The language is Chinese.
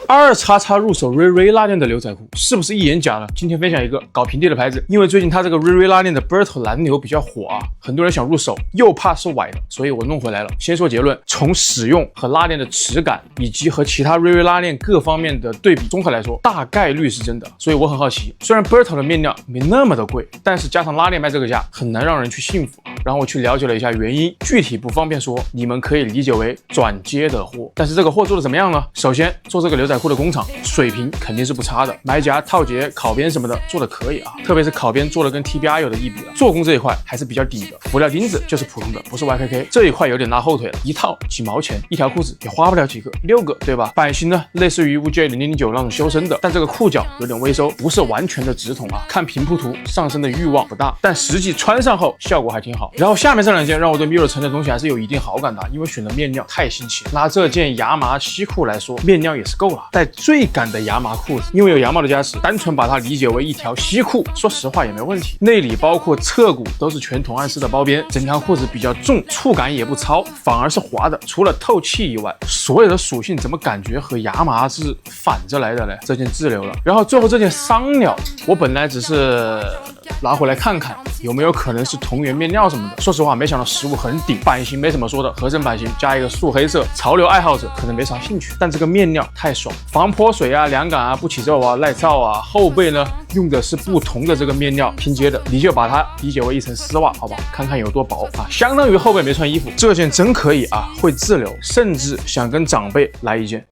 2XX 入手瑞瑞拉链的牛仔裤，是不是一眼假呢？今天分享一个搞平底的牌子，因为最近它这个瑞瑞拉链的 Berto 蓝牛比较火啊，很多人想入手，又怕是崴的，所以我弄回来了。先说结论，从使用和拉链的质感，以及和其他瑞瑞拉链各方面的对比，综合来说，大概率是真的。所以我很好奇，虽然 Berto 的面料没那么的贵，但是加上拉链卖这个价，很难让人去信服啊。然后我去了解了一下原因，具体不方便说，你们可以理解为转接的货。但是这个货做的怎么样呢？首先做这个牛仔裤的工厂水平肯定是不差的，买夹、套结、烤边什么的做的可以啊，特别是烤边做的跟 TBR 有的一比了，做工这一块还是比较底的，辅料钉子就是普通的，不是 YKK， 这一块有点拉后腿了，一套几毛钱，一条裤子也花不了几个，6个对吧？版型呢类似于 UJ0009 那种修身的，但这个裤脚有点微收，不是完全的直筒啊，看平铺图上身的欲望不大，但实际穿上后效果还挺好。然后下面这两件让我对 Miro 城的东西还是有一定好感的，因为选的面料太新奇。拿这件亚麻西裤来说，面料也是够了，带坠感的亚麻裤子，因为有羊毛的加持，单纯把它理解为一条西裤，说实话也没问题。内里包括侧骨都是全同暗式的包边，整条裤子比较重，触感也不糙，反而是滑的。除了透气以外，所有的属性怎么感觉和亚麻是反着来的嘞？这件自留了。然后最后这件桑鸟，我本来只是拿回来看看有没有可能是同源面料什么的，说实话没想到实物很顶，版型没什么说的，合身版型加一个素黑色，潮流爱好者可能没啥兴趣，但这个面料太爽，防泼水啊、凉感啊、不起皱啊、耐造啊，后背呢用的是不同的这个面料拼接的，你就把它理解为一层丝袜，好吧，看看有多薄啊，相当于后背没穿衣服，这件真可以啊，会自留，甚至想跟长辈来一件。